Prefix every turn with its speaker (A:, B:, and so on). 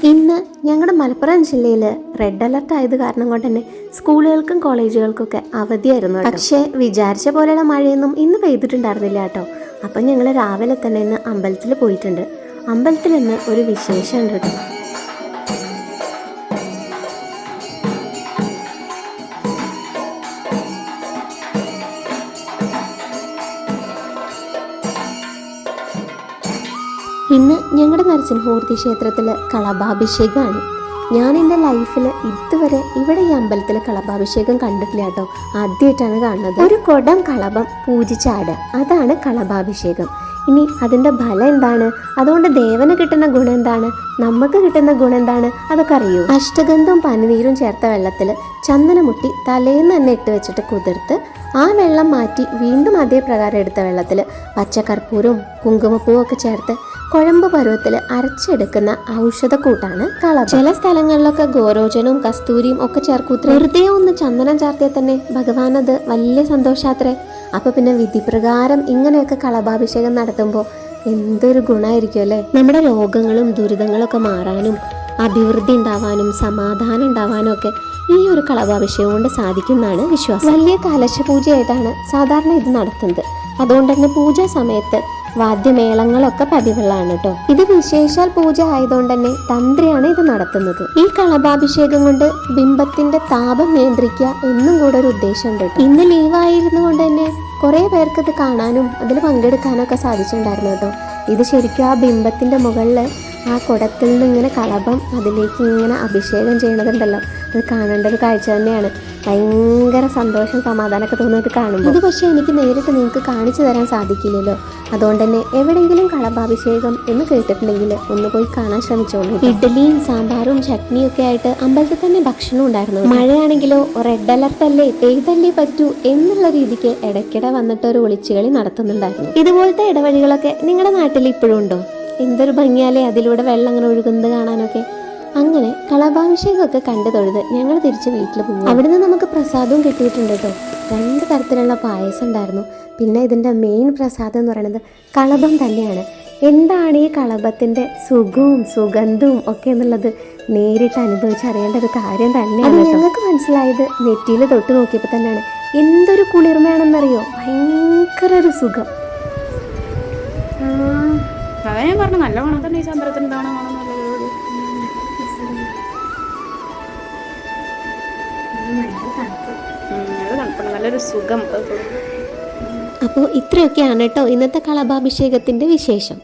A: ഇന്ന് ഞങ്ങളുടെ മലപ്പുറം ജില്ലയിൽ റെഡ് അലർട്ട് ആയത് കാരണം കൊണ്ട് തന്നെ സ്കൂളുകൾക്കും കോളേജുകൾക്കൊക്കെ അവധിയായിരുന്നു. പക്ഷേ വിചാരിച്ച പോലെയുള്ള മഴയൊന്നും ഇന്ന് പെയ്തിട്ടുണ്ടായിരുന്നില്ല കേട്ടോ. അപ്പം ഞങ്ങൾ രാവിലെ തന്നെ ഇന്ന് അമ്പലത്തിൽ പോയിട്ടുണ്ട്. അമ്പലത്തിൽ നിന്ന് ഒരു വിശേഷമുണ്ട് കേട്ടോ. ഇന്ന് ഞങ്ങളുടെ നരസിംഹമൂർത്തി ക്ഷേത്രത്തിൽ കളഭാഭിഷേകമാണ്. ഞാൻ എൻ്റെ ലൈഫിൽ ഇതുവരെ ഇവിടെ ഈ അമ്പലത്തിൽ കളഭാഭിഷേകം കണ്ടിട്ടില്ല കേട്ടോ. ആദ്യമായിട്ടാണ് കാണുന്നത്. ഒരു കുടം കളഭം പൂജിച്ചാടുക, അതാണ് കളഭാഭിഷേകം. ഇനി അതിൻ്റെ ഫലം എന്താണ്, അതുകൊണ്ട് ദേവന് കിട്ടുന്ന ഗുണം എന്താണ്, നമുക്ക് കിട്ടുന്ന ഗുണം എന്താണ്, അതൊക്കെ അറിയൂ. അഷ്ടഗന്ധവും പനിനീരും ചേർത്ത വെള്ളത്തിൽ ചന്ദനമുട്ടി തലേന്ന് തന്നെ ഇട്ട് വെച്ചിട്ട് കുതിർത്ത് ആ വെള്ളം മാറ്റി വീണ്ടും അതേ പ്രകാരം എടുത്ത വെള്ളത്തിൽ പച്ചക്കർപ്പൂരവും കുങ്കുമപ്പൂവും ഒക്കെ ചേർത്ത് കുഴമ്പ് പരുവത്തിൽ അരച്ചെടുക്കുന്ന ഔഷധക്കൂട്ടാണ് കളഭം. ചില സ്ഥലങ്ങളിലൊക്കെ ഗോരോചനവും കസ്തൂരിയും ഒക്കെ ചേർക്കൂത്ര. വെറുതെ ഒന്ന് ചന്ദനം ചേർത്തിയാൽ തന്നെ ഭഗവാനത് വലിയ സന്തോഷാത്രേ. അപ്പൊ പിന്നെ വിധിപ്രകാരം ഇങ്ങനെയൊക്കെ കളഭാഭിഷേകം നടത്തുമ്പോൾ എന്തൊരു ഗുണമായിരിക്കും അല്ലേ. നമ്മുടെ രോഗങ്ങളും ദുരിതങ്ങളും ഒക്കെ മാറാനും അഭിവൃദ്ധി ഉണ്ടാവാനും സമാധാനം ഉണ്ടാവാനും ഒക്കെ ഈ ഒരു കളഭാഭിഷേകം കൊണ്ട് സാധിക്കുന്നതാണ് വിശ്വാസം. വലിയ കലശപൂജയായിട്ടാണ് സാധാരണ ഇത് നടത്തുന്നത്. അതുകൊണ്ട് തന്നെ പൂജാ സമയത്ത് വാദ്യമേളങ്ങളൊക്കെ പതിവുള്ളതാണ് കേട്ടോ. ഇത് വിശേഷാൽ പൂജ ആയതുകൊണ്ട് തന്നെ തന്ത്രിയാണ് ഇത് നടത്തുന്നത്. ഈ കളഭാഭിഷേകം കൊണ്ട് ബിംബത്തിന്റെ താപം നിയന്ത്രിക്കുക എന്നും കൂടെ ഒരു ഉദ്ദേശമുണ്ട് കേട്ടോ. ഇന്ന് ലീവായിരുന്നു കൊണ്ട് തന്നെ കുറെ പേർക്ക് ഇത് കാണാനും അതിൽ പങ്കെടുക്കാനും ഒക്കെ സാധിച്ചിട്ടുണ്ടായിരുന്നു കേട്ടോ. ഇത് ശരിക്കും ആ ബിംബത്തിന്റെ മുകളിൽ ആ കുടത്തിൽ നിന്ന് ഇങ്ങനെ കളഭം അതിലേക്ക് ഇങ്ങനെ അഭിഷേകം ചെയ്യണതുണ്ടല്ലോ, അത് കാണേണ്ട ഒരു കാഴ്ച തന്നെയാണ്. ഭയങ്കര സന്തോഷം സമാധാനമൊക്കെ തോന്നുന്നത് കാണുമ്പോൾ. ഇത് പക്ഷേ എനിക്ക് നേരിട്ട് നിങ്ങൾക്ക് കാണിച്ചു തരാൻ സാധിക്കില്ലല്ലോ. അതുകൊണ്ട് തന്നെ എവിടെയെങ്കിലും കളഭാഭിഷേകം എന്ന് കേട്ടിട്ടുണ്ടെങ്കിൽ ഒന്ന് പോയി കാണാൻ ശ്രമിച്ചോളൂ. ഇഡ്ഡലിയും സാമ്പാറും ചട്നിയും ഒക്കെ ആയിട്ട് അമ്പലത്തിൽ തന്നെ ഭക്ഷണം ഉണ്ടായിരുന്നു. മഴയാണെങ്കിലോ റെഡ് അലർട്ട് അല്ലേ, പെയ്തല്ലേ പറ്റൂ എന്നുള്ള രീതിക്ക് ഇടയ്ക്കിടെ വന്നിട്ട് ഒരു ഒളിച്ചുകളി നടത്തുന്നുണ്ടായിരുന്നു. ഇതുപോലത്തെ ഇടവഴികളൊക്കെ നിങ്ങളുടെ നാട്ടിൽ ഇപ്പോഴും ഉണ്ടോ? എന്തൊരു ഭംഗിയാലേ അതിലൂടെ വെള്ളം അങ്ങനെ ഒഴുകുന്നത് കാണാനൊക്കെ. അങ്ങനെ കളഭാഭിഷേകമൊക്കെ കണ്ടു തൊഴുത് ഞങ്ങൾ തിരിച്ച് വീട്ടിൽ പോകും. അവിടുന്ന് നമുക്ക് പ്രസാദവും കിട്ടിയിട്ടുണ്ട് കേട്ടോ. 2 തരത്തിലുള്ള പായസം ഉണ്ടായിരുന്നു. പിന്നെ ഇതിൻ്റെ മെയിൻ പ്രസാദം എന്ന് പറയുന്നത് കളഭം തന്നെയാണ്. എന്താണ് ഈ കളഭത്തിൻ്റെ സുഖവും സുഗന്ധവും ഒക്കെ എന്നുള്ളത് നേരിട്ട് അനുഭവിച്ചറിയേണ്ട ഒരു കാര്യം തന്നെയാണ്. അത് ഞങ്ങൾക്ക് മനസ്സിലായത് നെറ്റിയിൽ തൊട്ട് നോക്കിയപ്പോൾ തന്നെയാണ്. എന്തൊരു കുളിർമയാണെന്നറിയോ, ഭയങ്കര ഒരു സുഖം.
B: അതാ ഞാൻ പറഞ്ഞു, നല്ല മണം തന്നെ ഈ ചന്ദ്രത്തിന് ഇതാണ് മണം. നല്ലൊരു സുഖം.
A: അപ്പോൾ ഇത്രയൊക്കെയാണ് കേട്ടോ ഇന്നത്തെ കളഭാഭിഷേകത്തിൻ്റെ വിശേഷം.